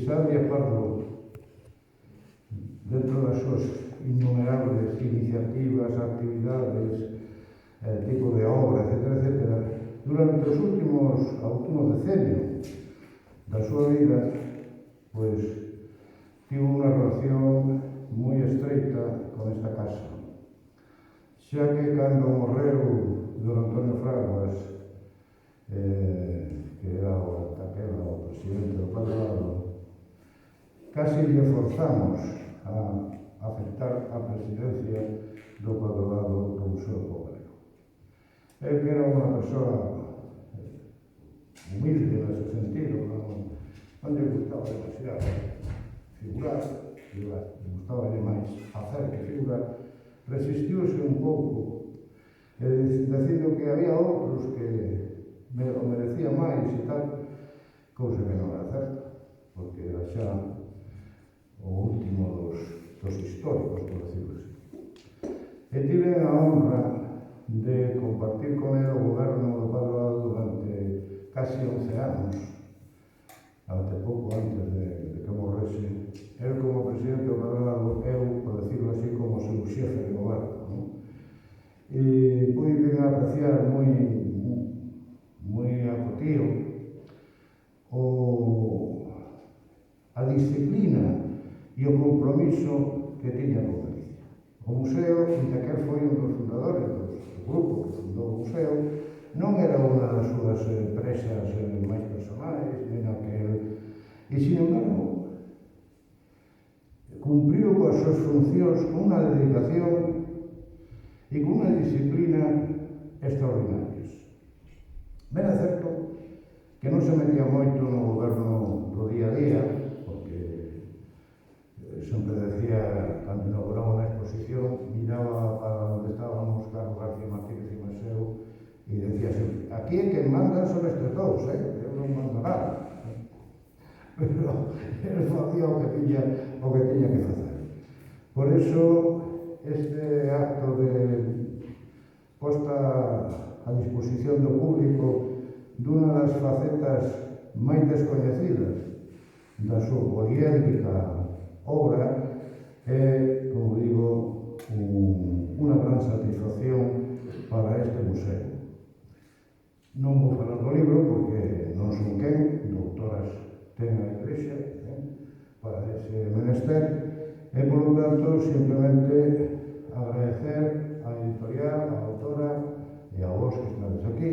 Isaac Díaz Pardo, dentro das súas innumerables iniciativas, actividades, tipo de obra, etc., durante os último decenio da súa vida, pois, tivo unha relación moi estreita con esta casa. Xa que cando morreu don Antonio Fraguas, que era o presidente do Padroado, casi lle forzamos a aceptar a presidencia do Padroado do Museo do Pobrero. El que era unha persoa humilde nese sentido, non lle gustaba demasiado figurar, lle gustaba máis facer que figurar, resistiuse un pouco, dicindo que había outros que o merecían máis e tal, cousa que non era certa, porque era xa o último dos históricos, por decirlo así. E tive a honra de compartir con ele o goberno do Padroado durante casi 11 anos, até pouco antes de que morrese. El como presidente do Padroado, eu, por decirlo así, como seu xefe de goberno. E pude apreciar moi acotío a disciplina e o compromiso que tiña con Galicia. O museo, ainda que foi un dos fundadores do grupo que fundou o museo, non era unha das súas empresas máis personais, nem aquel. E, sin embargo, cumpriu coas súas funcións con unha dedicación e con unha disciplina extraordinarias. Ben é certo que non se metía moito no goberno do día a día, porque sempre decía, cando inauguraba unha exposición, miraba para onde estábamos Carlos García Martínez e Maseu, e decía sempre, aquí é que mandan son estes dous, eu non mando nada. Pero ele facía o que tiña que facer. Por iso, este acto de posta a disposición do público dunha das facetas máis descoñecidas da súa poliédrica obra é, como digo, unha gran satisfacción para este museo. Non vou falar do libro porque non son quen, doutoras ten a Igrexa para ese menester, e, por lo tanto, simplemente agradecer á editorial, á autora e a vos que estades aquí,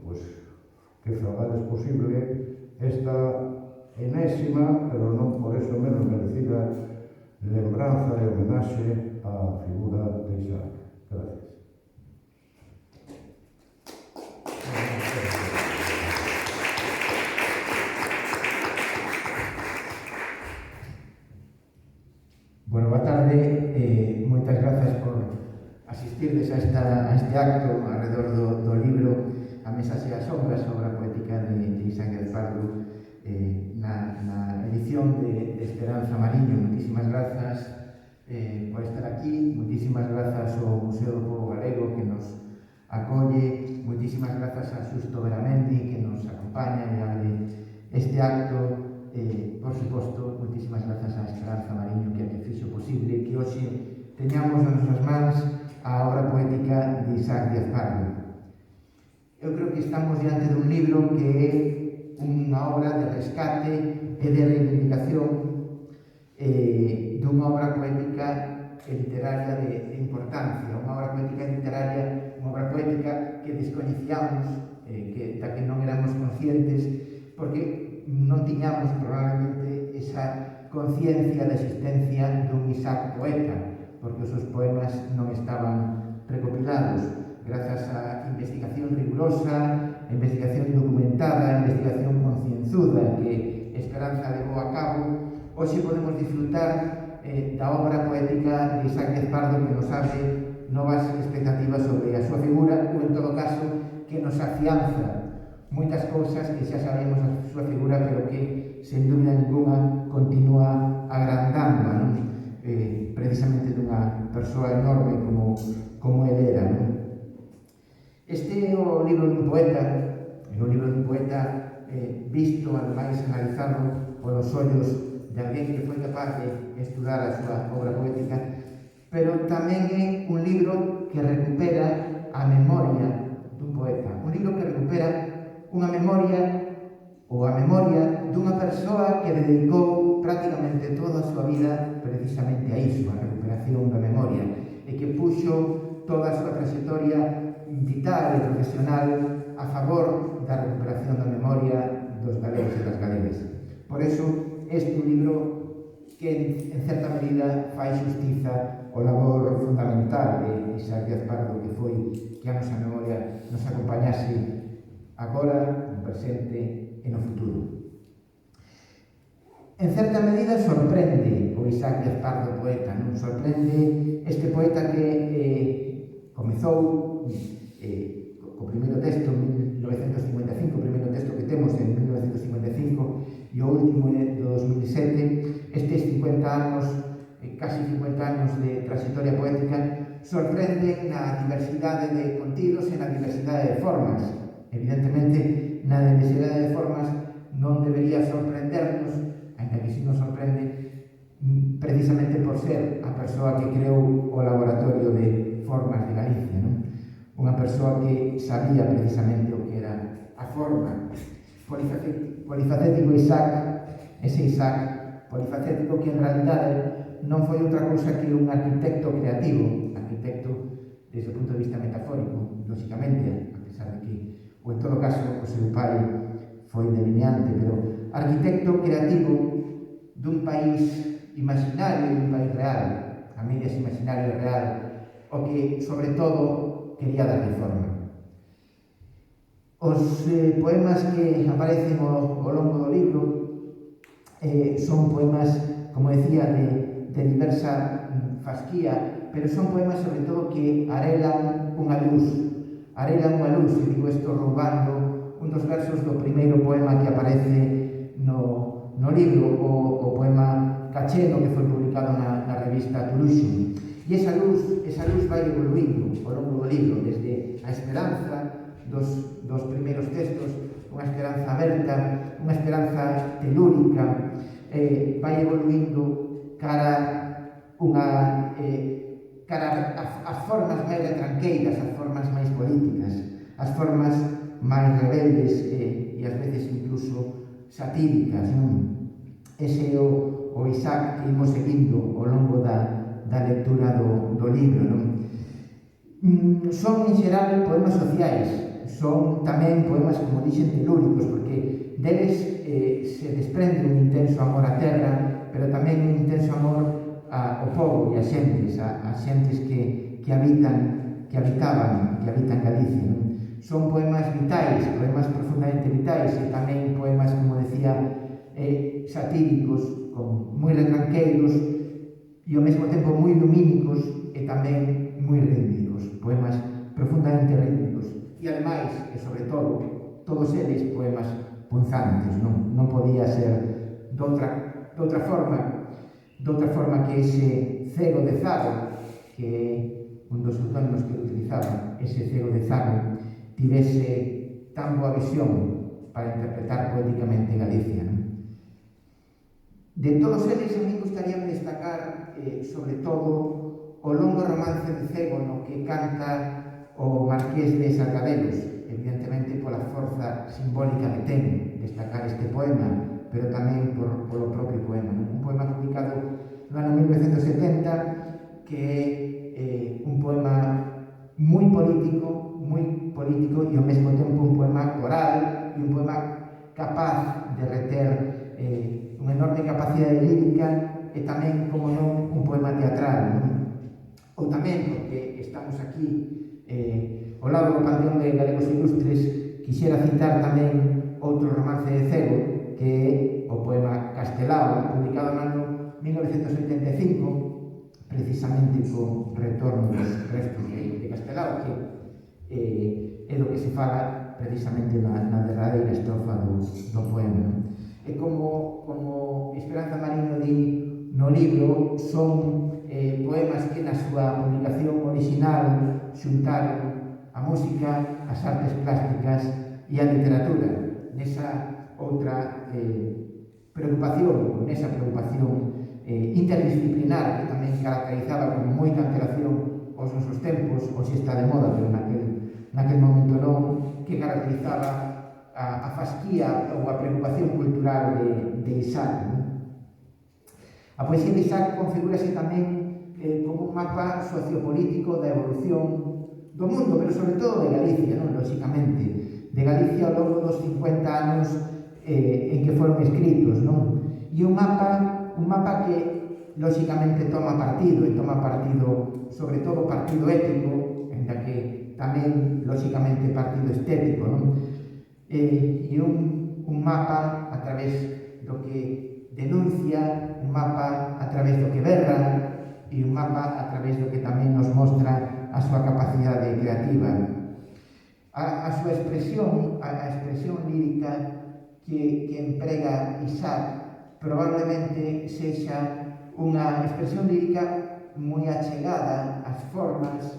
pois, que fagades posible esta enésima, pero non por eso menos merecida, lembranza e homenaxe á figura de Isaac. Gracias. Bueno, boa tarde, moitas grazas por asistirdes a este acto alrededor do libro A Mesas e as Sombras, obra poética de Isaac Díaz Pardo, na edición de Esperanza Mariño. Moitísimas grazas por estar aquí, moitísimas grazas ao Museo do Pobo Galego que nos acolle, moitísimas grazas a Xusto Veramendi que nos acompaña e abre este acto. Por suposto, moitísimas grazas a Esperanza Mariño que fixo posible que hoxe teñamos nas nosas mans a obra poética de Isaac Díaz Pardo. Eu creo que estamos diante dun libro que é unha obra de rescate e de reivindicación dunha obra poética e literaria de importancia, unha obra poética literaria, unha obra poética que descoñecíamos, da que non éramos conscientes, porque non tiñamos probablemente esa conciencia da existencia dun Isaac poeta, porque os seus poemas non estaban recopilados. Grazas á investigación rigurosa, a investigación documentada, a investigación concienzuda que Esperanza levou a cabo, hoxe podemos disfrutar da obra poética de Isaac Díaz Pardo que nos abre novas expectativas sobre a súa figura, ou en todo caso que nos afianza moitas cousas que xa sabemos a súa figura, pero que, sen dúbida ninguna, continúa agrandándoa, precisamente dunha persoa enorme como ele era. Este é o libro dun poeta, visto, ademais analizado polos ollos de alguén que foi capaz de estudar a súa obra poética, pero tamén é un libro que recupera a memoria dun poeta, un libro que recupera unha memoria ou a memoria dunha persoa que dedicou prácticamente toda a súa vida precisamente a iso, a recuperación da memoria, e que puxo toda a súa trayectoria vital e profesional a favor da recuperación da memoria dos galegos e das galegas. Por eso, este é un libro que, en certa medida, fai xustiza o labor fundamental de Isaac Díaz Pardo, que foi que a nosa memoria nos acompañase agora, no presente e no futuro. En certa medida sorprende o Isaac Díaz Pardo poeta, non? Sorprende este poeta que comezou co primeiro texto en 1955, o primeiro texto que temos en 1955 e o último é do 2007. Estes 50 anos, casi 50 anos de trayectoria poética, sorprende na diversidade de contidos e na diversidade de formas. Evidentemente, na diversidade de formas non debería sorprendernos, ainda que si nos sorprende, precisamente por ser a persoa que creou o Laboratorio de Formas de Galicia, non? Unha persoa que sabía precisamente o que era a forma. Polifacético Isaac, ese Isaac polifacético que en realidade non foi outra cousa que un arquitecto creativo, arquitecto desde o punto de vista metafórico, lógicamente, a pesar de que, ou en todo caso, o seu pai foi delineante, pero arquitecto creativo dun país imaginario e dun país real, a medias imaginario e real, o que, sobre todo, quería darle forma. Os poemas que aparecen ao longo do libro son poemas, como decía, de diversa fasquía, pero son poemas, sobre todo, que arelan unha luz, e digo isto roubando un dos versos do primeiro poema que aparece no libro, o poema Cacheno, que foi publicado na revista Tuluxo. E esa luz vai evoluindo ao longo do libro, desde a esperanza dos primeiros textos, unha esperanza aberta, unha esperanza telúrica, vai evoluindo cara as formas máis retranqueiras, as formas máis políticas, as formas máis rebeldes e ás veces incluso satíricas, non? Ese é o Isaac que imos seguindo ao longo da lectura do libro, non? Son, en xeral, poemas sociais, son tamén poemas, como dixen, telúricos, porque deles se desprende un intenso amor á terra, pero tamén un intenso amor ao povo e a xentes que habitaban Galicia, non? Son poemas vitais, poemas profundamente vitais, e tamén poemas, como decía, satíricos, moi retranqueiros, e ao mesmo tempo moi lumínicos e tamén moi rítmicos, poemas profundamente rítmicos. E ademais, e sobre todo, todos eles poemas punzantes, non podía ser doutra forma que ese Cego de Zago, que é un dos pseudónimos que utilizaba, ese Cego de Zago, tivese tan boa visión para interpretar poéticamente Galicia, non? De todos eles, a mí gustaría destacar, sobre todo, o longo romance de Cego, no que canta o Marqués de Sargadelos, evidentemente pola forza simbólica que ten destacar este poema, pero tamén polo propio poema, non? Un poema publicado no ano 1970, que é un poema moi político e ao mesmo tempo un poema coral e un poema capaz de reter unha enorme capacidade lírica e tamén, como non, un poema teatral, non? Ou tamén, porque estamos aquí ao lado do Panteón de Galegos Ilustres, quixera citar tamén outro romance de Cego, que é o poema Castelao, publicado no ano 1985, precisamente co retorno dos restos de Castelao, que é do que se fala precisamente na derradeira estrofa do poema, non? E como Esperanza Mariño di no libro, son poemas que na súa publicación original xuntaron a música, as artes plásticas e a literatura, nesa outra preocupación, nesa preocupación interdisciplinar que tamén caracterizaba con moita antelación os nosos tempos, hoxe está de moda, pero naquel momento non, que caracterizaba a fasquía ou a preocupación cultural de Isaac. A poesía de Isaac configúrase tamén como un mapa sociopolítico da evolución do mundo, pero sobre todo de Galicia, non? Lóxicamente, de Galicia ao longo dos 50 anos en que foron escritos, non? E un mapa que lóxicamente toma partido, e toma partido, sobre todo partido ético, en da que tamén lóxicamente partido estético, non? E un mapa a través do que denuncia, un mapa a través do que berra, e un mapa a través do que tamén nos mostra a súa capacidade creativa. A súa expresión, a expresión lírica que emprega Isaac probablemente sexa unha expresión lírica moi achegada ás formas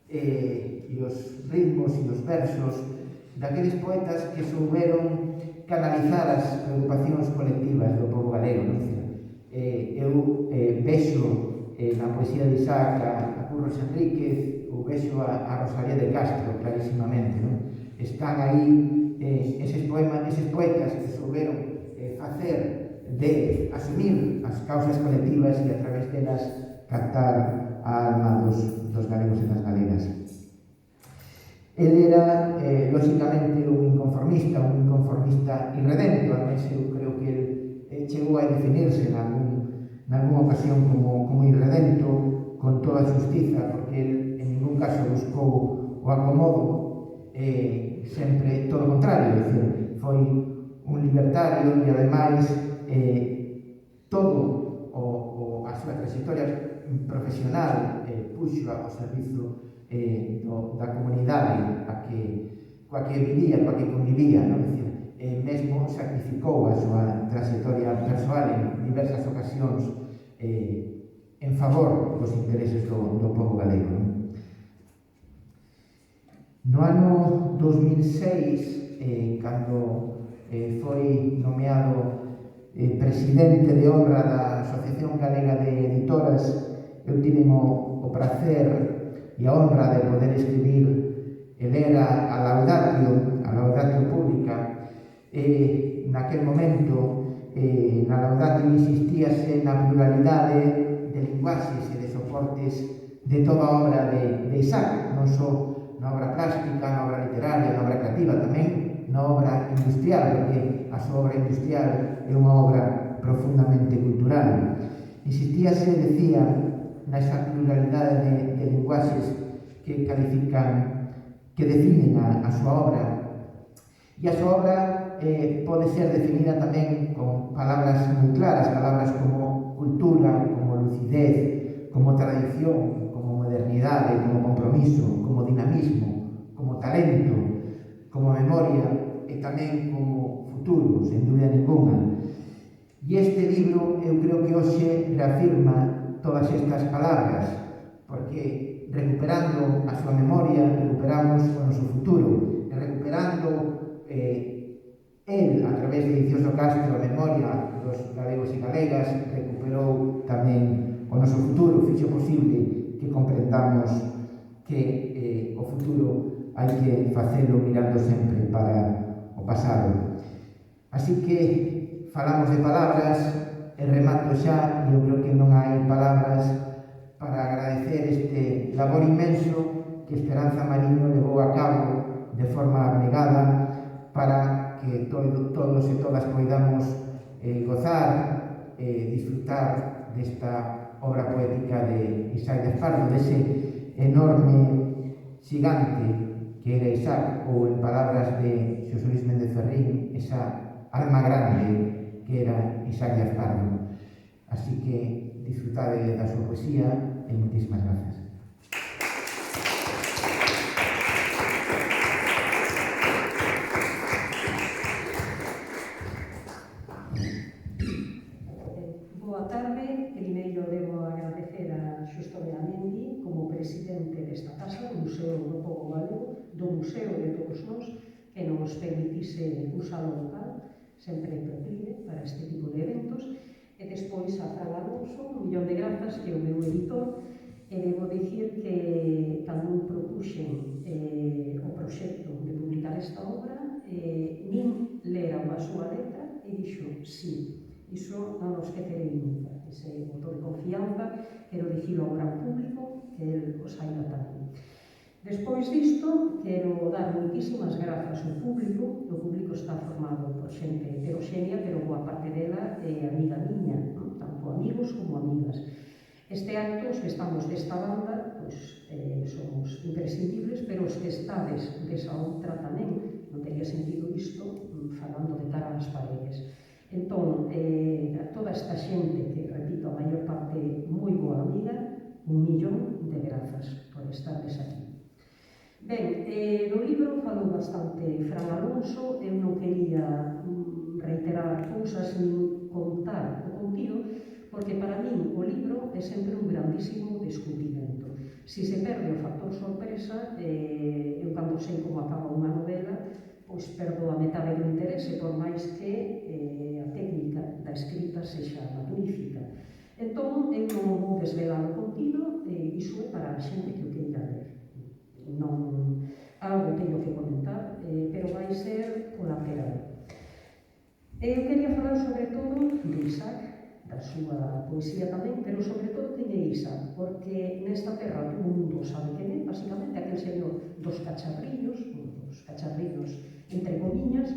e os ritmos e os versos daqueles poetas que souberon canalizar as preocupacións colectivas do povo galego. Eu vexo na poesía de Isaac a Curros Enríquez, ou vexo a Rosalía de Castro clarísimamente, non? Están aí eses poetas que souberon facer de asumir as causas colectivas e a través delas captar a alma dos galegos e das galegas. Ele era, lóxicamente, un inconformista irredento, a mes eu creo que ele chegou a definirse nalgúna ocasión como irredento con toda a justiza, porque ele en ningún caso buscou o acomodo, sempre todo o contrario, foi un libertario e ademais todo a súa trayectoria profesional puxo ao servizo da comunidade coa que vivía, coa que convivía, non? Mesmo sacrificou a súa trayectoria persoal en diversas ocasións en favor dos intereses do povo galego. No ano 2006, cando foi nomeado presidente de honra da Asociación Galega de Editoras, eu tive o prazer e a honra de poder escribir e ler a Laudatio Pública. Naquel momento, na Laudatio insistíase na pluralidade de linguaxes e de soportes de toda a obra de Isaac, non só na obra plástica, na obra literaria, na obra creativa, tamén na obra industrial, porque a súa obra industrial é unha obra profundamente cultural. Insistíase, decía, nesa pluralidade de linguaxes que califican, que definen a súa obra. E a súa obra pode ser definida tamén con palabras moi claras, palabras como cultura, como lucidez, como tradición, como modernidade, como compromiso, como dinamismo, como talento, como memoria e tamén como futuro, sen dúbida ninguna. E este libro eu creo que hoxe reafirma todas estas palabras, porque recuperando a súa memoria, recuperamos o noso futuro, e recuperando a través de Dicioso Castro, a memoria dos galegos e galegas, recuperou tamén o noso futuro, fixo posible que comprendamos que o futuro hai que facelo mirando sempre para o pasado. Así que falamos de palabras e remato xa, e eu creo que non hai palabras para agradecer este labor inmenso que Esperanza Mariño levou a cabo de forma abnegada para que todos e todas poidamos gozar e disfrutar desta obra poética de Isaac de Aspardo, dese enorme xigante que era Isaac, ou en palabras de Xosé Luis Méndez Ferrín, esa alma grande que era Isaac de Aspardo. Así que disfrutade da súa poesía e moitísimas gracias. Boa tarde. Primeiro debo agradecer a Xusto Beramendi como presidente desta casa, do Museo do Pobo Galego, do Museo de todos nós, que nos permitise usar o local. sempre é proclive para este tipo de eventos, e despois a Fran Alonso, un millón de grazas, que é o meu editor, e debo dicir que cando eu propuxen o proxecto de publicar esta obra, nin lera unha súa letra e dixo, sí, iso non nos quecerei nunca, ese voto de confianza, quero dicilo ao gran público, que el o saiba tamén. Despois disto, quero dar moitísimas grazas ao público. O público está formado por xente heteroxénea, pero boa parte dela é amiga miña, non? Tanto amigos como amigas. Este acto, os que estamos desta banda, pois, somos imprescindibles, pero os que estades desa outra tamén, non teria sentido isto falando de cara ás paredes. Entón, a toda esta xente, que, repito, a maior parte moi boa amiga, 1 millón de grazas por estardes aquí. Ben, no libro falou bastante Fran Alonso, eu non quería reiterar cousas nin contar o contido, porque para min o libro é sempre un grandísimo descubrimento. Si se perde o factor sorpresa, eu cando sei como acaba unha novela, pois perdo a metade do interese, por máis que a técnica da escrita sexa magnífica. Entón, eu non vou desvelar o contido, iso é para a xente que o queira ler. Non, algo teño que comentar, pero vai ser colateral. Eu quería falar sobre todo de Isaac, da súa poesía tamén, pero sobre todo quen é Isaac, porque nesta terra todo o mundo sabe quen é, basicamente aquel señor dos cacharrillos entre comiñas,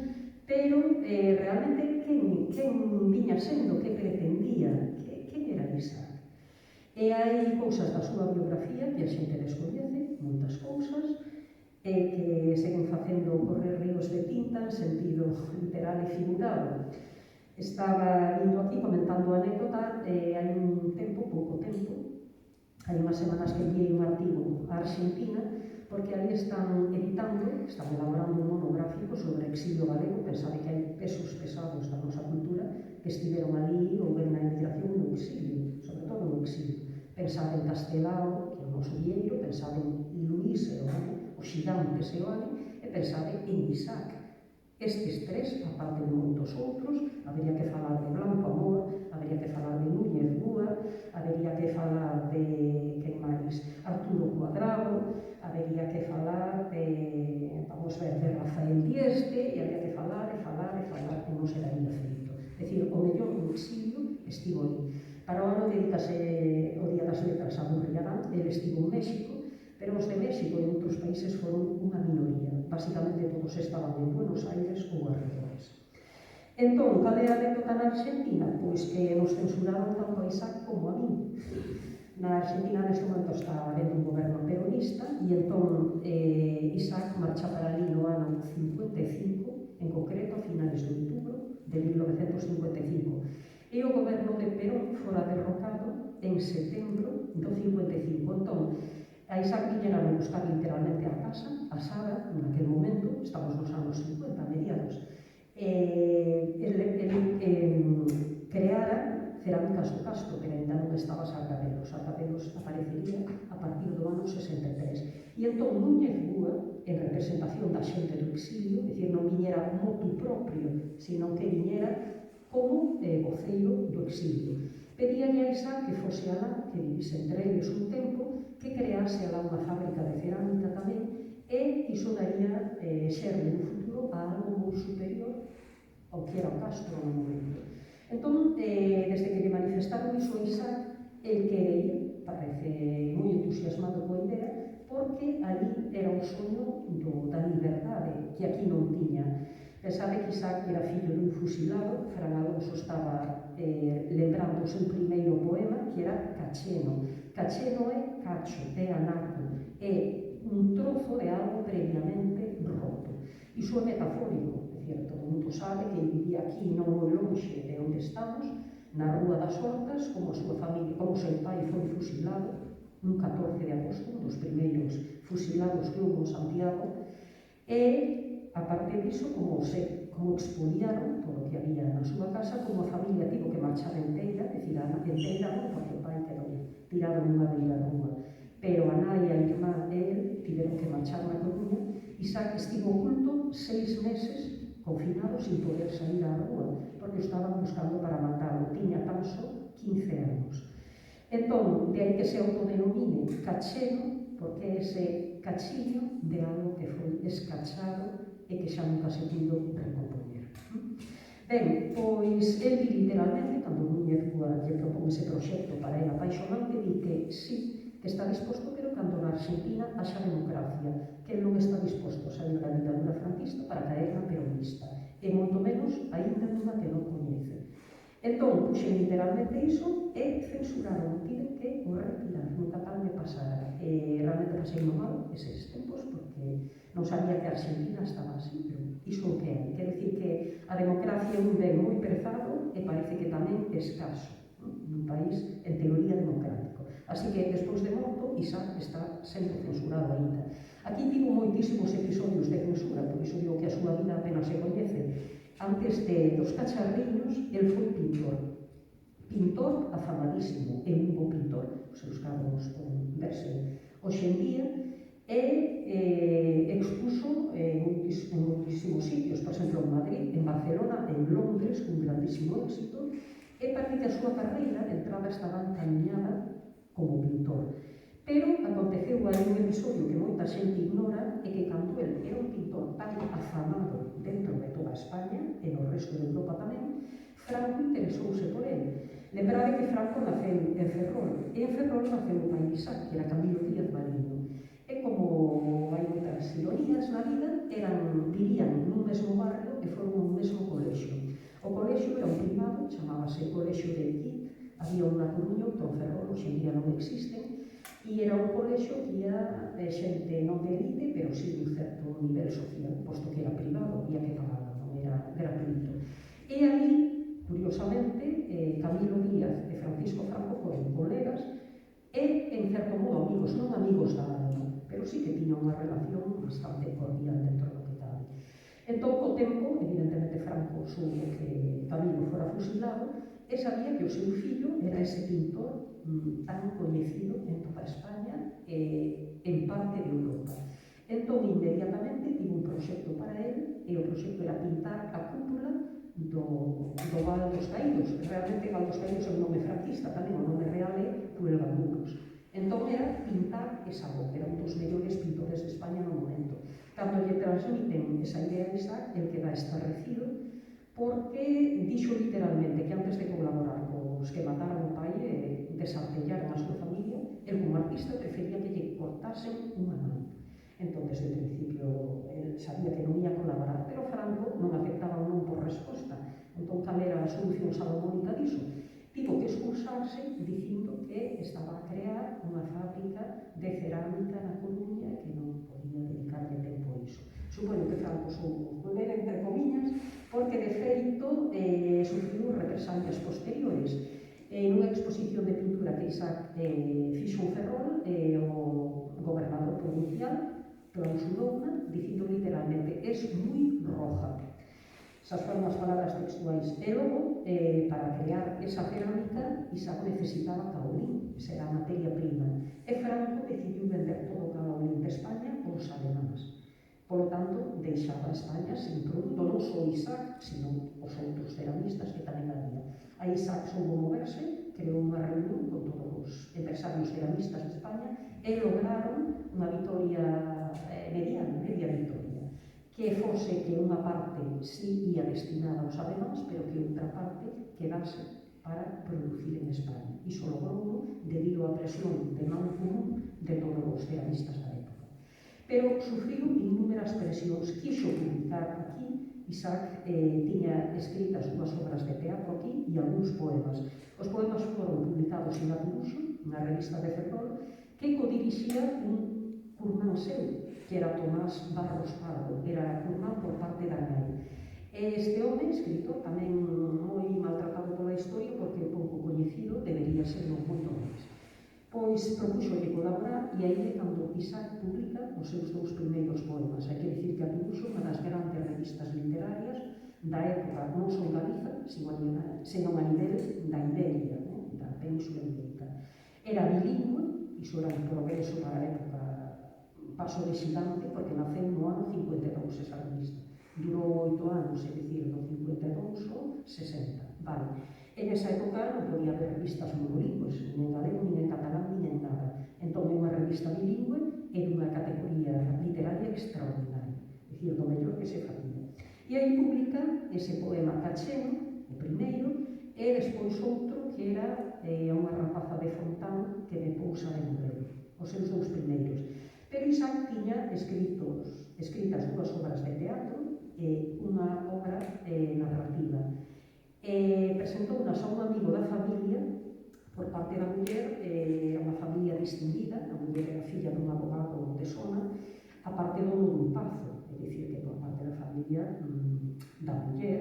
pero realmente quen viña sendo, que pretendía, quen era Isaac. E hai cousas da súa biografía que a xente descoñece, moitas cousas, que seguen facendo correr ríos de tinta en sentido literal e figurado. Estaba vindo aquí comentando a anécdota, hai un tempo, pouco tempo, hai unhas semanas que enviei un artigo a Argentina, porque ali están editando, están elaborando un monográfico sobre o exilio galego. Pensade que hai pesos pesados da nosa cultura que estiveron ali ou ben na emigración no exilio, sobre todo no exilio. Pensade en Castelao, que é o noso vieiro, pensade en Luís Eoane, o xigante Seoane, e pensade en Isaac. Estes tres, aparte de moitos outros, habería que falar de Blanco Amor, habería que falar de Núñez Búa, habería que falar de, quen máis, Arturo Cuadrado, habería que falar de, vamos ver, de Rafael Dieste, e habería que falar, e non se daría feito. É dicir, o mellor do exilio estivo ali. Para o ano dedicase o Día das Letras a Gurriarán, ele estivo en México, pero os de México e outros países foron unha minoría. Basicamente todos estaban en Buenos Aires ou arredores. Entón, cal é a anécdota na Argentina? Pois que nos censuraron tanto a Isaac como a mí. Na Argentina neste momento está habendo un goberno peronista e entón Isaac marcha para ali no ano 55, en concreto a finales de outubro de 1955. E o goberno de Perón fora derrocado en setembro do 55. Entón, a Isaac viñera a buscar literalmente a casa, a Sara, naquele momento, estamos nos anos 50, mediados, creara Cerámicas do Castro, que ainda non estaba Sarcapelos. Sarcapelos aparecería a partir do ano 63. E entón Núñez Búa, en representación da xente do exilio, é dicir, non viñera motu propio, sino que viñera como voceiro do exilio. Pedíalle a Isaac que fose alá, que vivise entre eles un tempo, que crease alá unha fábrica de cerámica tamén, e iso daría xerme no futuro a algo moi superior ao que era o Castro no momento. Entón, desde que lle manifestaron iso a Isaac, el quere ir, parece moi entusiasmado coa idea, porque ali era o soño da liberdade, que aquí non tiña. Pensade que Isaac era fillo dun fusilado. Fran Alonso estaba lembrando o seu primeiro poema, que era Cacheno. Cacheno é cacho, é anaco, é un trozo de algo previamente roto. Iso é metafórico, é certo, o mundo sabe que vivía aquí non moi lonxe de onde estamos, na Rúa das Hortas, como a súa familia, como o seu pai foi fusilado, un 14 de agosto, un dos primeiros fusilados que houve en Santiago, e a parte diso, como expoliaron todo o que había na súa casa, como a familia tivo que marchar enteira, é dicir, enteira non, porque o pai quedou tirado nunha beira da rúa, pero a nai, a irmá e el tiveron que marchar na Coruña. Isaac estivo oculto 6 meses confinado sin poder sair á rúa, porque o estaban buscando para matalo. Tiña tan só 15 anos. Entón, de aí que se autodenomine cacheno, porque é ese cachiño de algo que foi escachado e que xa nunca se puido recompoñer. Ben, pois, el di literalmente, cando Núñez lle propón ese proxecto para el apaixonante, di que sí, que está disposto, pero cando na Argentina haxa democracia, que el non está disposto a sair da ditadura franquista para caer na peronista, e moito menos aínda nunha que non coñece. Entón, puxen literalmente iso e censuraron, tiven que o retirar, nunca tal me pasara. Realmente pasei no mal eses tempos, porque non sabía que a Argentina estaba así, pero iso o que hai. Quer dicir que a democracia é un ben moi prezado e parece que tamén escaso, nun país en teoría democrático. Así que, despois de morto, Isaac está sempre censurado aínda. Aquí tivo moitísimos episodios de censura, por iso digo que a súa vida apenas se coñece. Antes dos cacharriños, el foi pintor afamadísimo, é un bo pintor, os seus cadros poden verse hoxe en día, e expuso en moitísimos sitios, por exemplo, en Madrid, en Barcelona, en Londres, con grandísimo éxito, e parece que a súa carreira de entrada estaba encaminhada como pintor. Pero aconteceu aí un episodio que moita xente ignora, e que cando el era un pintor tan afamado dentro de toda España e no resto de Europa tamén, Franco interesouse por ele. Lembrade que Franco naceu en Ferrol, e en Ferrol naceu o pai de Isaac, que era Camilo Díaz Mariño. E como hai moitas ironías na vida, vivían nun mesmo barrio e foron nun mesmo colexio. O colexio era un privado, chamábase Colexio de Aquí, había unha Coruña, outro en Ferrol, hoxe en día non existen, e era un colexio que ia xente non de elite, pero sí un certo nivel social, posto que era privado, había que pagar, non era gratuito. E ali, curiosamente, Camilo Díaz e Francisco Franco foron colegas e, en certo modo, amigos, non amigos da alma, pero sí que tiñan unha relación bastante cordial dentro do que cabe. Entón, co tempo, evidentemente, Franco soubo que Camilo fora fusilado e sabía que o seu fillo era ese pintor tan coñecido en toda España e en parte de Europa. Entón, inmediatamente, tivo un proxecto para él, e o proxecto era pintar a cúpula do Val dos Caídos. Realmente, Val dos Caídos é un nome franquista, tamén o nome real é Cuelgamuros. Entón, era pintar esa obra, era un dos mellores pintores de España no momento. Cando lle transmiten esa idea a Isaac, el queda estarrecido, porque dixo literalmente que antes de colaborar cos que mataron o pai e desartellaron a súa familia, el como artista prefería que lle cortasen unha man. Entón, desde o principio, el sabía que non ia colaborar, pero Franco non aceptaba un non por resposta. Entón, cal era a solución salomónica diso? Tivo que excusarse dicindo que estaba a crear unha fábrica de cerámica na Coruña e que non podía dedicarle tempo a iso. Supoño que Franco soubo volver entre comiñas, porque de feito sufriu represalias posteriores. Nunha exposición de pintura que Isaac fixo en Ferrol, o gobernador provincial clausurouna dicindo literalmente: es muy roja. Esas foron as palabras textuais. E logo, para crear esa cerámica, Isaac necesitaba caolín, esa era a materia prima. E Franco decidiu vender todo o caolín de España aos alemáns. Por lo tanto, deixaba España sin produto, non só Isaac, sino os outros ceramistas que tamén había. A Isaac soubo moverse, creou unha reunión con todos os empresarios ceramistas de España e lograron unha vitoria media vitoria, que fose que unha parte sí ia destinada aos alemáns, pero que outra parte quedase para producir en España. Iso logrou debido á presión de man común de todos os ceramistas da época. Pero sufriu innúmeras presións, quixo publicar aquí. Isaac tiña escritas dúas obras de teatro aquí e algúns poemas. Os poemas foron publicados en Aturuxo, na revista de Ferrol, que codirixía un curmán seu, que era Tomás Barros Pardo, era curmán por parte da nai. Este home, escritor, tamén moi maltratado pola historia, porque pouco coñecido, debería ser moito máis. Pois propuxolle colaborar, e aí é cando Isaac publica os seus dous primeiros poemas. Hai que dicir que Aturuxo, unha das grandes revistas literarias da época, non só en Galiza, senón a nivel da Iberia, da Península Ibérica. Era bilingüe, iso era un progreso para a época, paso de xigante, porque naceu no ano 52 esa revista. durou 8 anos, é dicir, do 52 ao 60, vale. En esa época non podía haber revistas monolingües, nin en galego, nin en catalán, nin en nada. Entón é unha revista bilingüe e dunha categoría literaria extraordinaria, é dicir, do mellor que se facía. E aí publica ese poema Cacheno, o primeiro, e despois outro que era unha rapaza de Fontán que me pousa de modelo, os seus dous primeiros. Pero Isaac tiña escritas dúas obras de teatro e unha obra narrativa. Presentounas a un amigo da familia por parte da muller, era unha familia distinguida, a muller era filla dun abogado de Sona, a parte dono dun pazo, é dicir, que por parte da familia da muller,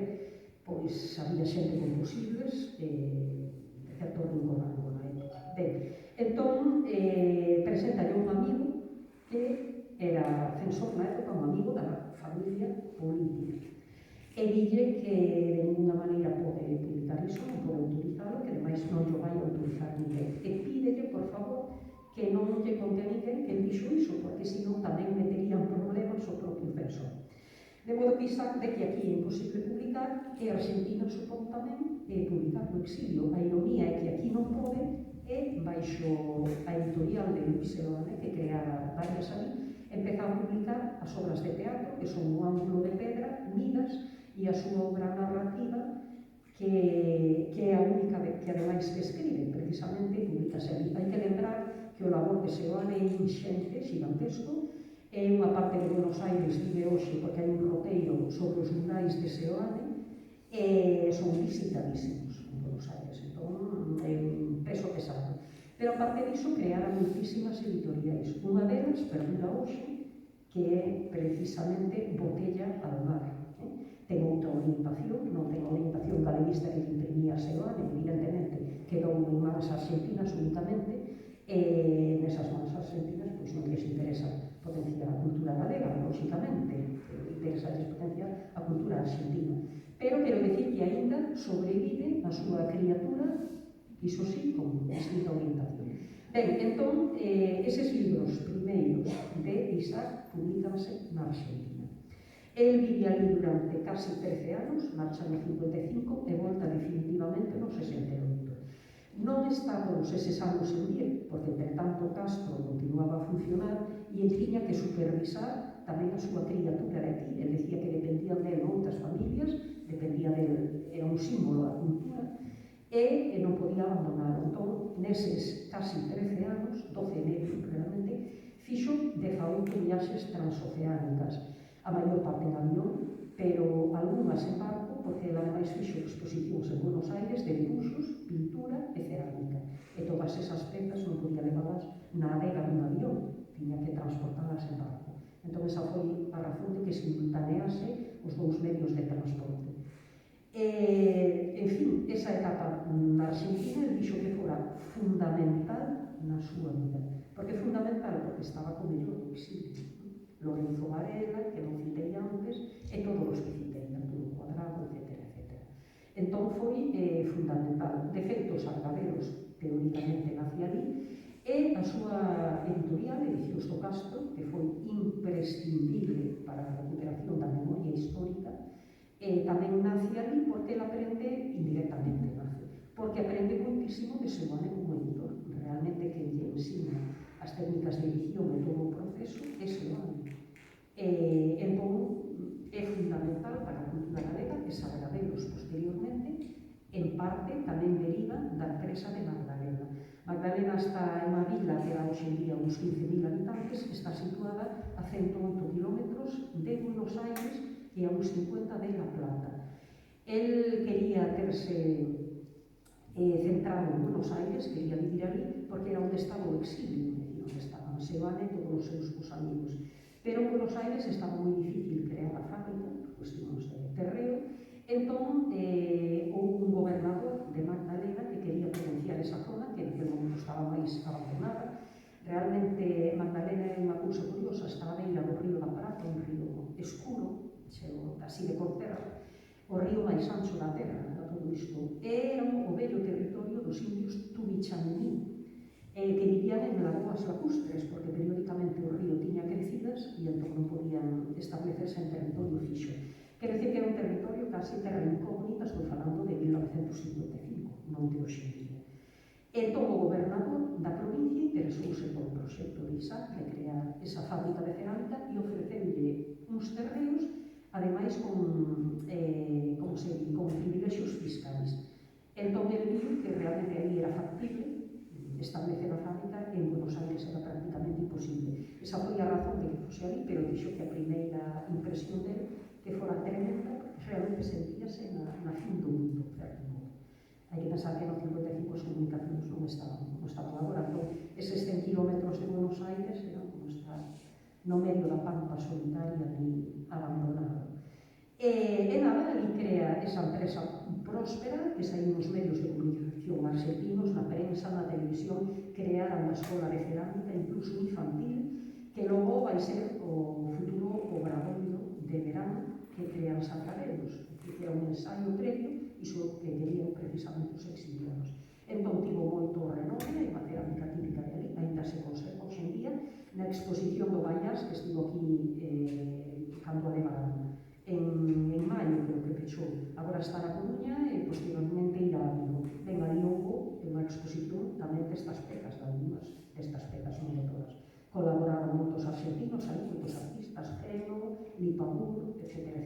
pois había xente con posibles de certo rango na época. Ben, entón, presentalle un amigo que era censor na época, un amigo da familia política. E dille que de ninguna maneira pode publicar iso, non pode autorizarlo, que ademais non lle vai autorizar ninguén. E pídelle, por favor, que non lle conte a ninguén que el dixo iso, porque senón tamén meterían problemas o propio censor. De modo que Isaac de que aquí é imposible publicar, e Argentina supón tamén publicar no exilio. A ironía é que aquí non pode, e baixo a editorial de Luis Seoane, que crea varias ali, empezou a publicar as obras de teatro, que son o ángulo de pedra, Midas, e a súa obra narrativa, que é a única que ademais que escribe, precisamente publicase ali. Hai que lembrar que o labor de Seoane é inxente, gigantesco, é unha parte de Buenos Aires vive hoxe porque hai un roteiro sobre os murais de Seoane e son visitadísimos en Buenos Aires, entón é un peso pesado. Pero aparte diso crearon muitísimas editoriais, unha delas perdura hoxe, que é precisamente Botella al Mar. Ten outra orientación, non ten a orientación galeguista que imprimía Seoane, evidentemente, quedou en mans argentinas únicamente, e nesas mans argentinas pois non lles interesa potenciar a cultura galega, lógicamente, interesa potenciar a cultura argentina. Pero quero dicir que aínda sobrevive a súa criatura, iso sí, con distinta orientación. Ben, entón, eses libros primeiros de Isaac publicanse na Argentina. El vive ali durante casi 13 anos, marcha no 55 e volta definitivamente no 68. Non está todos eses anos en pie, porque entre tanto Castro continuaba a funcionar e el tiña que supervisar tamén a súa criatura de aquí. El decía que dependían de outras familias, dependía de, era un símbolo da cultura, e non podía abandonar. Entón, neses casi 13 anos, 12 e medio realmente, fixo 18 viaxes transoceánicas, a maior parte en avión, pero algunhas en barco, porque ela ademais fixo exposicións en Buenos Aires de dibuxos, pintura e cerámica. E todas esas pezas non podía levarlas na adega dun avión, tiña que transportalas en barco. Entón, esa foi a razón de que simultanease os dous medios de transporte. En fin, esa etapa na Argentina, el dixo que fora fundamental na súa vida. Porque fundamental, porque estaba co mellor do exilio. Lorenzo Varela, que non citei antes, e todos os que citei, Arturo Cuadrado, etc. Entón foi fundamental. De feito, Sargadelos, teóricamente, nace ali, e a súa editorial, Edicións do Castro, que foi imprescindible para a recuperación da memoria histórica, tamén nace ali porque ela aprende indirectamente, porque aprende moitísimo de Seoane como editor. Realmente, quen lle ensina as técnicas de edición e todo o proceso é Seoane. Entón, é fundamental para a cultura galega que Sargadelos posteriormente, en parte, tamén deriva da empresa de Magdalena. Magdalena está en unha vila que era hoxe en día uns 15.000 habitantes, está situada a 108 kilómetros de Buenos Aires e a uns 50 de La Plata. El quería terse centrado en Buenos Aires, quería vivir ali, porque era onde estaba o exilio, onde estaban Seoane e todos os seus amigos. Pero en Buenos Aires estaba moi difícil crear a fábrica, por cuestións de terreo, entón houve un gobernador de Magdalena que quería potenciar esa zona, que en aquel momento estaba máis abandonada. Realmente Magdalena é unha cousa curiosa, está a beira do río da Prata, un río escuro, así de Corterra, o río máis ancho da terra, todo isto. Era o vello territorio dos indios Tubichamení, que vivían en lagoas lacustres, porque periódicamente o río tiña crecidas e entón non podían establecerse en territorio fixo. Quero dicir que é un territorio casi terra incógnita, estou falando de 1955, non de hoxe en día. Entón, o gobernador da provincia interesouse polo proxecto de Isaac de crear esa fábrica de cerámica e ofreceulle uns terreos, ademais con privilexios fiscais. Entón, ele viu que realmente aí era factible establecer a fábrica, en Buenos Aires era prácticamente imposible. Esa foi a razón de que fose ali, pero dixo que a primeira impresión dele que fora tremenda, porque realmente sentíase na fin do mundo, de certo modo. Hai que pensar que no 55 as comunicacións non estaban agora, entón, eses 100 kilómetros de Buenos Aires eran como estar no medio da pampa solitaria ali abandonado. E nada, ali crea esa empresa próspera que saíu nos medios de comunicación argentinos, na prensa, na televisión, crearon unha escola de cerámica, incluso infantil, que logo vai ser o futuro obradoiro de verano que crean Santarelos, que era un ensaio previo, iso que querían precisamente os exiliados. Entón, tivo moito renome, e unha cerámica típica de ali, ainda se conserva hoxe en día, na exposición do Baiás, que estivo aquí cando a levaron. En maio, creo que pechou. Agora está na Coruña e posteriormente irá a Vigo. Ben, ali houve unha exposición tamén destas pezas, destas pezas, non de todas. Colaboraron moitos argentinos, ali moitos artistas, Geno, Lipamur, etc.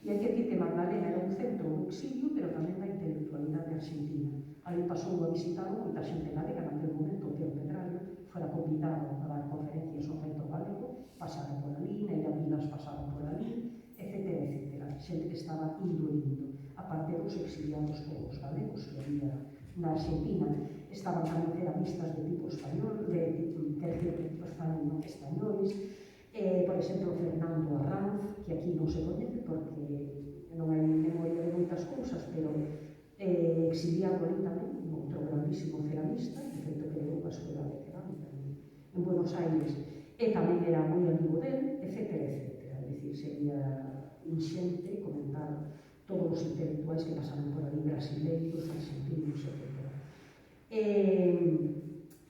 E hai que dicir que Magdalena era un centro do exilio, pero tamén da intelectualidade argentina. Ali pasou a visitar moita xente galega, naquele momento Teo Pedrallo fora convidado a dar conferencias no Centro Galego, pasaron por ali, Neira Vilas pasaron por ali, etc. Xente que estaba indo e indo. A parte dos exiliados todos galegos que había na Argentina, estaban tamén ceramistas de tipo español, de tipo españoles, por exemplo, Fernando Arranz, que aquí non se coñece porque non hai memoria de moitas cousas, pero exiliado ali tamén, outro grandísimo ceramista, de feito que creou a escola de cerámica en Buenos Aires, e tamén era moi amigo del, etc. É dicir, sería inxente comentar todos os intelectuais que pasaron por ali, brasileiros, argentinos, etc.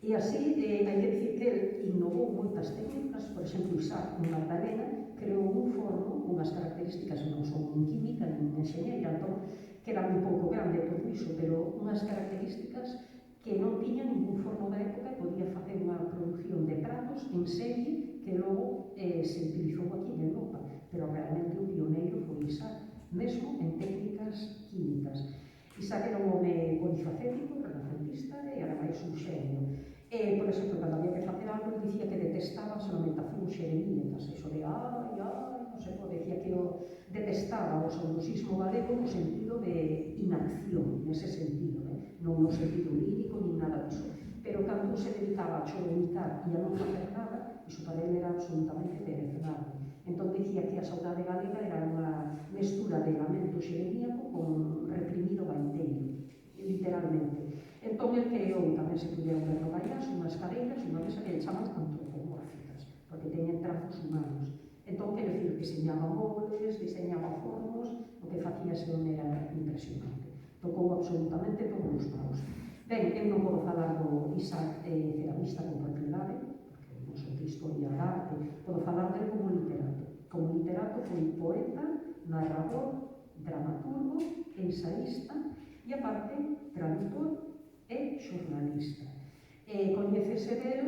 E así, hai que dicir que ele innovou moitas técnicas, por exemplo, Isaac en Magdalena creou un forno con unhas características, non son en química, nin en enxeñeira, entón, que era un pouco grande todo iso, pero unhas características que non tiña ningún forno da época e podía facer unha produción de pratos en serie que logo se utilizou aquí en Europa, pero realmente o pioneiro foi Isaac, mesmo en técnicas químicas. Isaac era un home polifacético, renacentista e ademais un xenio. Por exemplo, cando había que facer algo, ele dicía que detestaba a solamentación xeremías, iso de non se pode, decía que o detestaba o saudosismo galego no sentido de inacción, nese sentido, non no sentido lírico, nin nada disso. Pero cando se dedicaba a choremicar e a non facer nada, iso para ele era absolutamente deleznable. Entón dicía que a saudade galega era unha mestura de lamento xeremíaco con reprimido baiteiro, literalmente. Entón, el creou, tamén se puderon ver no Baiás, unhas cadeiras, unha mesa que le chaman antropomórficas, porque teñen trazos humanos. Entón, quero dicir, diseñaba móveis, diseñaba fornos, o que facía ese home era impresionante. Tocou absolutamente todos os paus. Ben, eu non podo falar do Isaac ceramista con propiedade, porque non son de historia da arte, podo falar dele como literato. Como literato foi poeta, narrador, dramaturgo, ensaísta e, aparte, traductor e xornalista. Coñecese del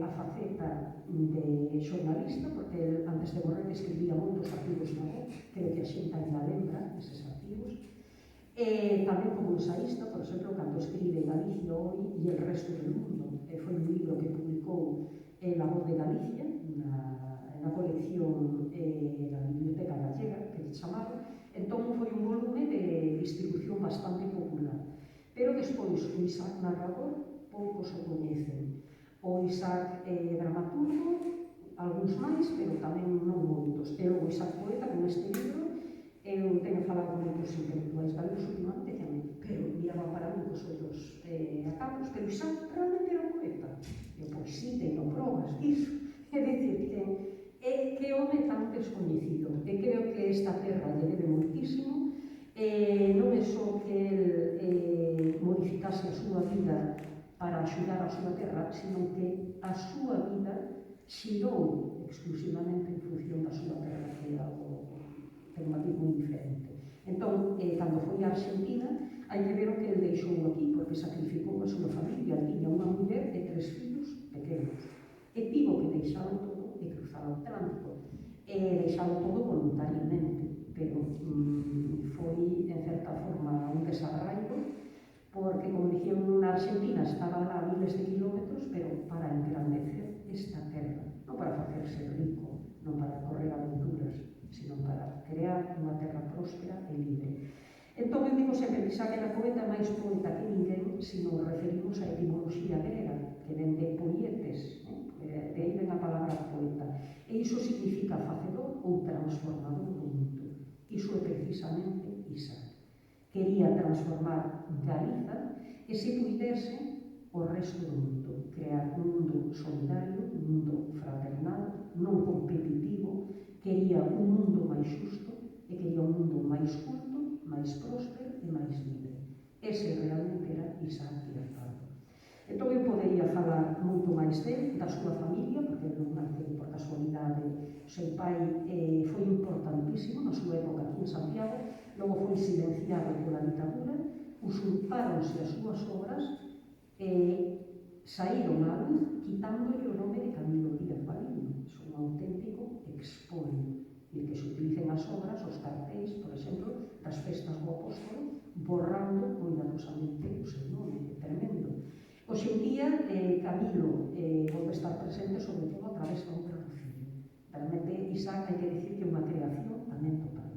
a faceta de xornalista, porque el, antes de morrer, escribía moitos artigos na web, creo que a xente ainda lembra eses artigos. Tamén como ensaísta, por exemplo, cando escribe Galicia hoy e el resto del mundo, foi un libro que publicou La Voz de Galicia, na colección da Biblioteca Gallega, que se chamaba. Entón, foi un volume de distribución bastante popular. Pero despois, o Isaac narrador, poucos o coñecen. O Isaac dramaturgo, algúns máis, pero tamén non moitos. E logo Isaac poeta, con este libro, eu teño falado con moitos intelectuais galegos últimamente, pero miraban para mí cos ollos acabos, pero Isaac realmente era poeta. Eu, pois sí, teño probas disso. É dicir, que home tan descoñecido. E creo que esta terra lle debe moitísimo. Non é só que el modificase a súa vida para axudar a súa terra, sino que a súa vida xirou exclusivamente en función da súa terra, que é algo ten un matiz moi diferente. Entón, cando foi a Argentina, hai que ver o que ele deixou aquí, porque sacrificou a súa familia, tiña unha muller e 3 fillos pequenos. E tivo que deixalo todo e cruzar o Atlántico. E deixalo todo voluntariamente, pero foi, en certa forma, un desarraigo, porque, como dixeron, na Argentina estaba lá a miles de kilómetros, pero para engrandecer esta terra, non para facerse rico, non para correr aventuras, sino para crear unha terra próspera e libre. Entón, eu digo sempre que Isaac era poeta máis poeta que ninguén, se nos referimos á etimoloxía grega, que ven de poietes, de aí ven a palabra poeta. E iso significa facedor ou transformador do mundo. Iso é precisamente Isaac. Quería transformar Galiza e, se puidese, o resto do mundo. Crear un mundo solidario, un mundo fraternal, non competitivo. Quería un mundo máis xusto e quería un mundo máis culto, máis próspero e máis libre. Ese realmente era Isaac Piazardo. Entón, eu podería falar moito máis dele, da súa familia, porque non nace por casualidade. O seu pai foi importantísimo na súa época aquí en Santiago, logo foi silenciado pola ditadura, usurpáronse as súas obras e saíron á luz quitándolle o nome de Camilo Díaz Valiño. É un auténtico expolio. E que se utilicen as obras, os cartéis, por exemplo, das festas do apóstolo, borrando cuidadosamente o seu nome. É tremendo. Hoxe en día, Camilo volve a estar presente sobre todo a través da obra do fillo. Realmente, Isaac, hai que dicir que é unha creación tamén do pai.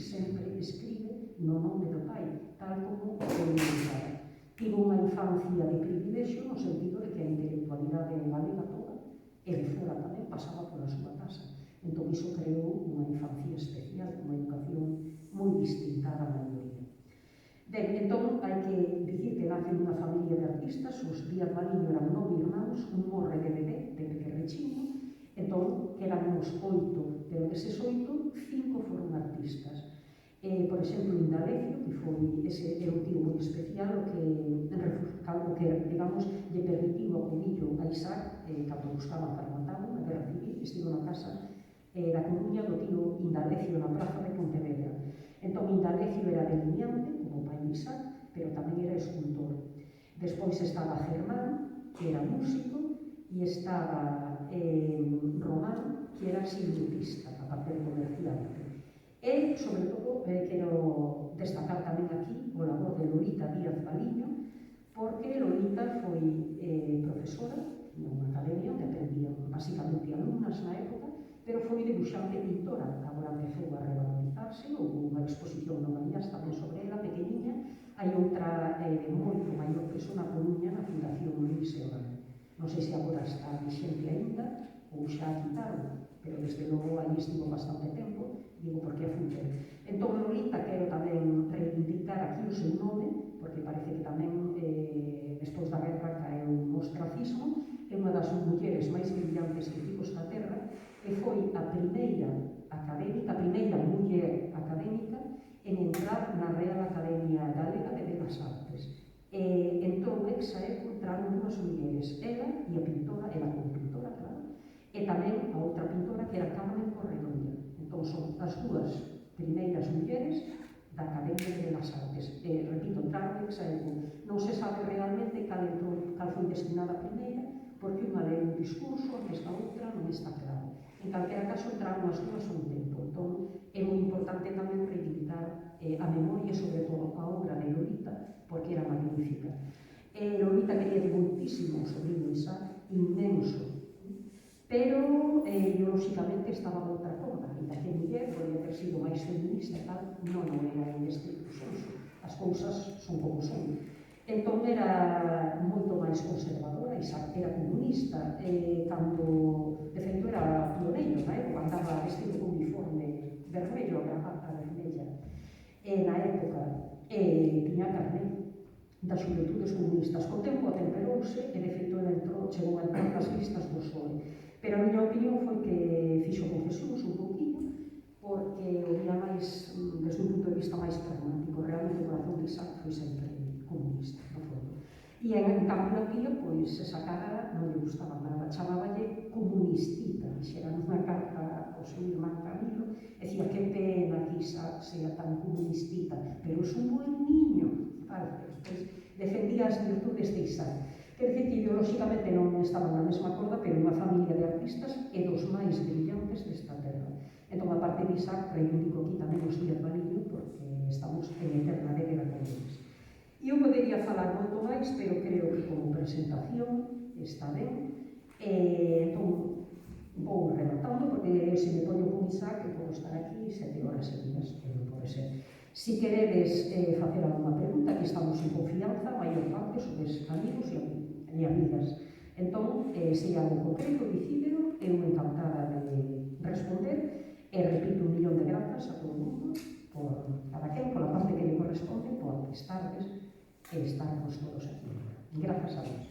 Sempre escribe no nome do pai, tal como o Isaac. Tivo unha infancia de privilexio no sentido de que a intelectualidade galega toda, e de fora tamén, pasaba pola súa casa. Entón, iso creou unha infancia especial, unha educación moi distinta da maioría. Ben, entón, hai que dicir que nace nunha familia de artistas, os Díaz Valiño eran 9 irmáns, un morre de bebé, de pequerrechiño, entón, éramos 8, pero deses 8, 5 foron artistas. Por exemplo, Indalecio, que foi ese é un tío moi especial, o que, digamos, lle permitiu a comillo a Isaac, cando buscaba para matalo na Guerra Civil, estivo na casa da Coruña do tío Indalecio na praza de Pontevedra. Entón, Indalecio era delineante, como o pai de Isaac, pero tamén era escultor. Despois estaba Germán, que era músico, e estaba Román, que era silvutista, a parte de comerciante. E, sobre todo, quero destacar tamén aquí o labor de Lolita Díaz Valiño, porque Lolita foi profesora nunha academia onde aprendían basicamente alumnas na época, pero foi debuxante e pintora. Agora empezou a revalorizarse, houve unha exposición no Manías tamén sobre ela, pequeniña. Hai outra moito maior que son na Coruña, na Fundación Luis Eoran. Non sei se agora está vigente aínda ou xa a quitaron, pero desde logo aí estivo bastante tempo, digo porque a Fundación. Entón, Lolita, quero tamén reivindicar aquí o seu nome, porque parece que tamén, despois da guerra, caeu un ostracismo. É unha das mulleres máis brillantes que tivo esta terra, e foi a primeira académica, a primeira muller académica en entrar na Real Academia Galega de Belas Artes. Entón, esa época entraron dúas mulleres, ela e a pintora, ela como pintora, claro, e tamén a outra pintora que era Carmen Corredoira. Entón, son as dúas primeiras mulleres da Academia de Belas Artes. Repito, entraron esa época. Non se sabe realmente cal foi destinada a primeira, porque unha leu un discurso, esta outra non está claro. En calquera caso, entraron as dúas un tempo. Entón, é moi importante tamén reivindicar a memoria, sobre todo a obra de Lolita, porque era magnífica. Lolita quería moitísimo o sobrino Isaac, inmenso, pero ideolóxicamente estaba noutra forma. E daquela muller podía ter sido máis feminista e tal, non era en estricto senso. As cousas son como son. Entón, era moito máis conservadora, Isaac era comunista, cando, de feito, era pioneiro na época, andaba vestido con uniforme vermello, a gravata vermella, na época, tiña carné das xuventudes comunistas. Co tempo atemperouse e, de feito, chegou a entrar nas listas do PSOE. Pero a miña opinión foi que fixo concesións un pouquinho, porque o día máis, desde un punto de vista máis pragmático, realmente o corazón de Isaac foi sempre comunista, no fondo. E E en Campo da Pía, pois, esa cara non lle gustaba nada, chamáballe comunistita, xera nunha carta ao seu irmán Camilo, e dicía, que pena que Isa sea tan comunistita, pero é un buen niño, vale, despois defendía as virtudes de Isa. Quer dizer que ideolóxicamente non estaban na mesma corda, pero unha familia de artistas e dos máis brillantes desta terra. Entón, a parte de Isaac, reivindico aquí tamén os Díaz Valiño, porque estamos en eterna débeda con eles. Eu podería falar moito máis, pero creo que como presentación está ben. Entón, vou rematando, porque se me poño con Isaac, que podo estar aquí 7 horas seguidas, que non pode ser. Si queredes facer alguna pregunta, aquí estamos en confianza, maior parte, sodes amigos e amigas. Entón, se hai algo concreto, dicídeo, eu encantada de responder, e repito 1.000.000 de grazas a todo o mundo, por cada quen, pola parte que le corresponde, por estardes e estarmos todos aquí. Grazas a vos.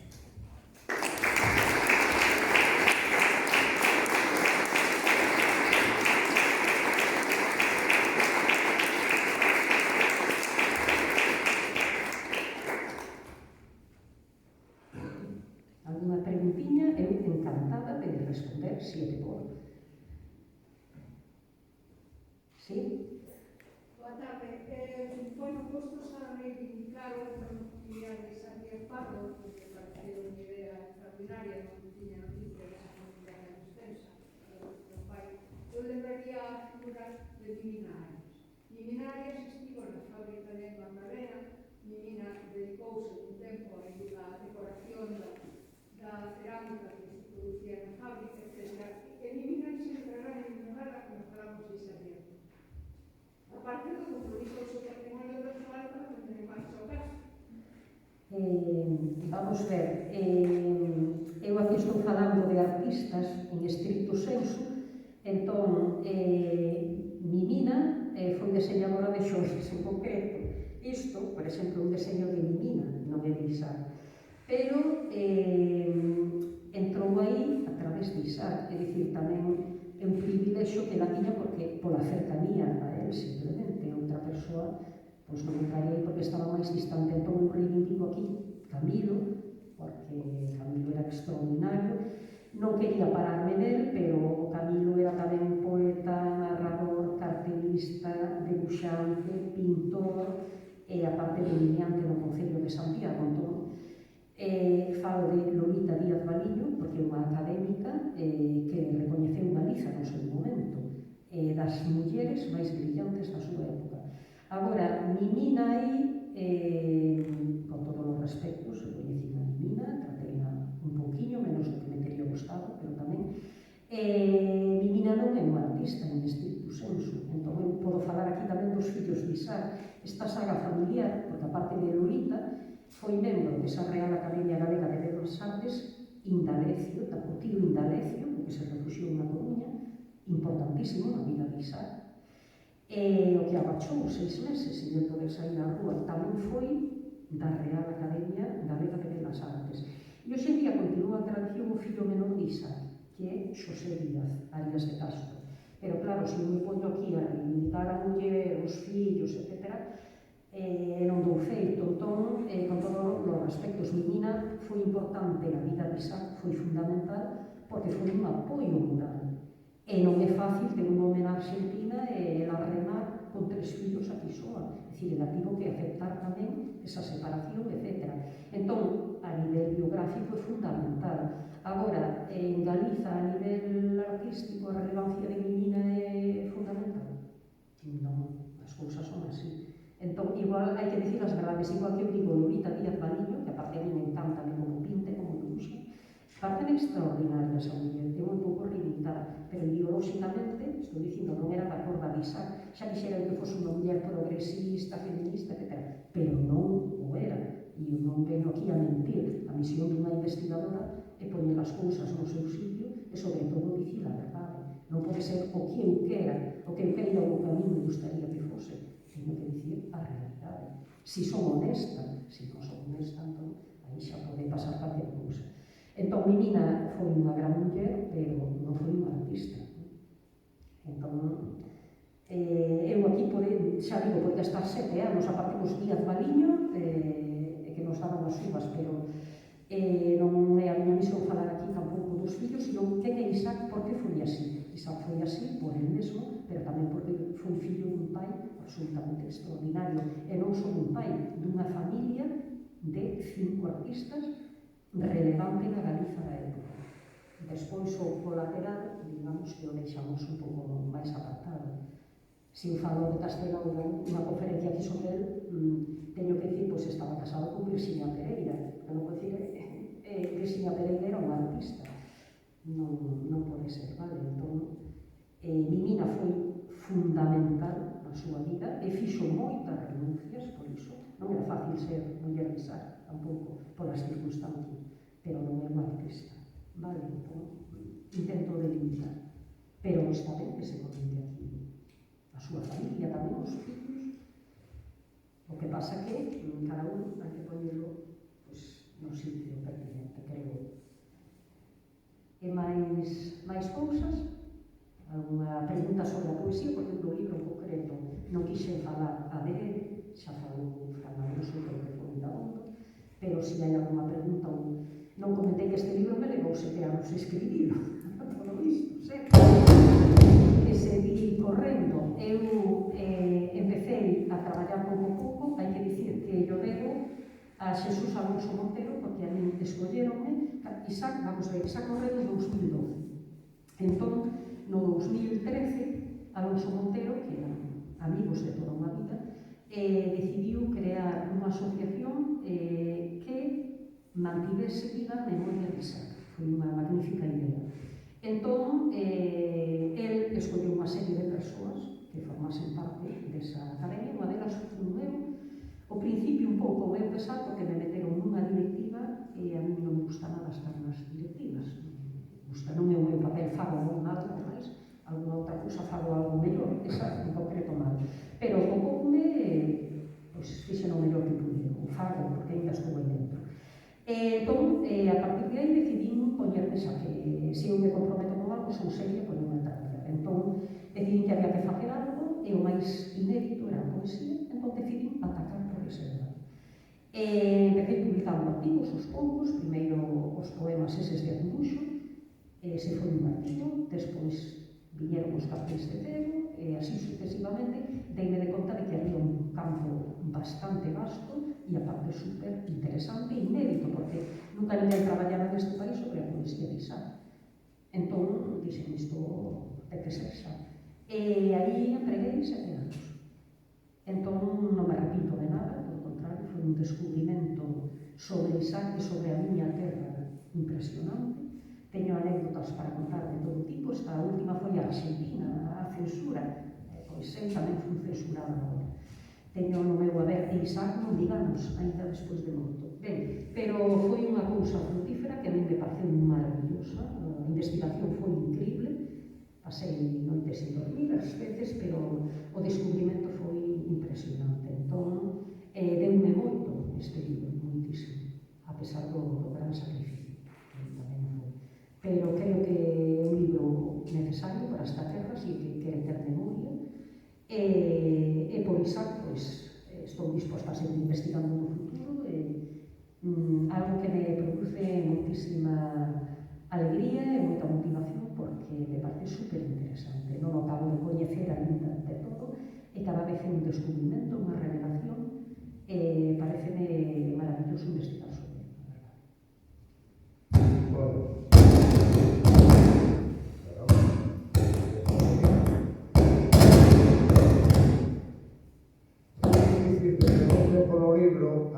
Alguna preguntiña, eu encantada de responder, se te podo. Sí? Boa tarde. Bueno, postos a reivindicar o familiar de Xavier Pardo, que me pareceu unha idea extraordinaria, non tiña noticia desa familia tan extensa, do pai. Eu lembraría a figura de Mimina Arias. Mimina Arias estivo na fábrica de Magdalena. Mimina dedicouse un tempo á decoración da cerámica que se producía na fábrica, etc. E Mimina se encargará de ignorarla que nos falamos de Xavier. Aparte do compromiso do seu patrimonio persoal para manter máis o caso. Vamos ver, eu aquí estou falando de artistas en estricto senso, entón, Mimina foi diseñadora de xoias en concreto. Isto, por exemplo, un deseño de Mimina, non é de Isaac, pero entrou aí a través de Isaac, é dicir, tamén é un privilexio que la tiña porque pola cercanía a él, simplemente, outra persoa, pois non entrarei porque estaba máis distante. Entón, eu reivindico aquí Camilo, porque Camilo era extraordinario. Non quería pararme nel, pero Camilo era tamén poeta, narrador, cartelista, debuxante, pintor, e aparte delineante no Concello de Santiago. Entón, falo de Lolita Díaz Valiño, porque é unha académica que recoñeceu Galiza no seu momento, das mulleres máis brillantes da súa época. Agora, Mimina aí, con todos os respectos, eu coñecín a Mimina, trateina un pouquiño, menos do que me teria gustado, pero tamén. Mimina non é unha artista en estricto senso, entón eu podo falar aquí tamén dos fillos de Isaac, esta saga familiar, porque a parte de Lolita, foi membro desa Real Academia Galega de Belas Artes, Indalecio, o tío Indalecio, que se refuxiou na Coruña, importantísimo na vida de Isaac. O que agachou 6 meses sin poder sair á rúa tamén foi da Real Academia Galega de Belas Artes. E hoxe en día continúa a tradición o fillo menor de Isaac, que é Xosé Díaz Arias de Castro. Pero claro, se non me poño aquí a reivindicar a muller, os fillos, etc., non dou feito. Entón, con todos os respectos, Mimina foi importante na vida de Isaac, foi fundamental, porque foi un apoio moral. E non é fácil ter unha home na Argentina e ela remar con 3 fillos aquí soa. É dicir, ela tivo que aceptar tamén esa separación, etc. Entón, a nivel biográfico é fundamental. Agora, en Galiza, a nivel artístico, a relevancia de Mimina é fundamental? Non, as cousas son así. Entón, igual hai que dicir as verdades, igual que eu digo Lolita Díaz Valiño, que aparte a mí me encanta como pinte, como dibuxe, parte extraordinaria esa muller, é un pouco reivindicar, pero ideolóxicamente, estou dicindo, non era da corda de Isaac, xa quixeran que fose unha muller progresista, feminista, etc., pero non o era, e eu non venho aquí a mentir. A misión dunha investigadora é poñer as cousas no seu sitio e, sobre todo, dicir a verdade. Non pode ser o que eu quera, o que eu queira ou o que a mí me gustaría que fose. Teño que dicir a realidade. Si son honesta, si non son honesta, entón, aí xa pode pasar calquer cousa. Entón, Mimina foi unha gran muller, pero non foi unha artista. Entón, eu aquí, xa digo, podía estar 7 anos, aparte dos Díaz Valiño, que nos daban as uvas, pero 5 artistas relevante na Galiza da época. Despois, o colateral, digamos que o deixamos un pouco máis apartado. Se eu falo de Castelao unha conferencia aquí sobre el, teño que dicir, pois estaba casado con Virxinia Pereira. Non podo dicir, Virxinia Pereira era unha artista. Non pode ser, vale? Entón, Mimina foi fundamental na súa vida e fixo moitas renuncias por iso. Non era fácil ser muller de Sá, tampouco, polas circunstancias, pero non é unha artista, vale? Entón, intento delimitar, pero está ben que se comente aquí a súa familia, tamén os fillos. O que pasa que cada un hai que poñerlo no sitio pertinente, creo. E máis cousas? Alguna pregunta sobre a poesía? Por exemplo, o libro en concreto non quixen falar a ver, xa falou Fran Alonso, creo que foi da onda, pero se hai alguna pregunta, non comentei que este libro me levou 7 anos escribir, todo isto, sempre. Que seguí correndo. Eu empecé a traballar pouco a pouco, hai que dicir que yo debo a Xesús Alonso Montero, porque a mí escolleronme, Isaac correu en 2012. Entón, no 2013, Alonso Montero, que eran amigos de toda unha vida, decidiu crear unha asociación que mantivese viva a memoria de Isaac. Foi unha magnífica idea. Entón, el escolleu unha serie de persoas que formasen parte desa academia. Unha delas fui eu. Ao principio un pouco eu pesar porque me meteron nunha directiva e a mí non me gusta nada estar nas directivas. Non é o meu papel, fago algo máis, alguna outra cousa fago algo mellor, esa en concreto mal. Pero o pouco fixen o mellor que pude, o fago, porque ainda estou aí dentro. Entón, a partir de aí decidín poñerme xa que se eu me comprometo con algo, son seria, poñerme a traballar. Entón, decidín que había que facer algo, e o máis inédito era a poesía, entón decidín atacar por ese lado. Empecé publicando artigos, os poucos, primeiro os poemas eses de Arduxo, se foi un artigo, despois viñeron os cartéis de cebo, e así sucesivamente, deime de conta de que había un campo bastante vasto e aparte super interesante e inédito, porque nunca ninguén traballaba neste país sobre a poesía de Isaac. Entón, dixen, isto ten que ser xa. E aí empreguei 7 anos. Entón, non me arrepito de nada, polo contrario, foi un descubrimento sobre Isaac e sobre a miña terra impresionante. Teño anécdotas para contar de todo tipo. Esta última foi a Argentina, a censura, pois eu tamén fui censurada agora. Teño no meu haber de Isaac non digamos, ainda despois de morto. Ben, pero foi unha cousa frutífera que a mí me pareceu maravillosa. A investigación foi increíble, pasei noites sin dormir ás veces, pero o descubrimento foi impresionante. Entón, deu-me moito este libro, moitísimo, a pesar do gran sacrificio. Pero creo que é un libro necesario para esta terra, si que quere ter memoria, e por Isaac, pois, estou disposta a seguir investigando no futuro, algo que me produce moitísima alegría e moita motivación, porque me parece super interesante. Non o acabo de coñecer ainda de todo, e cada vez é un descubrimento, unha revelación, e pareceme maravilloso investigar sobre ele, na verdade. Bueno. Polo libro,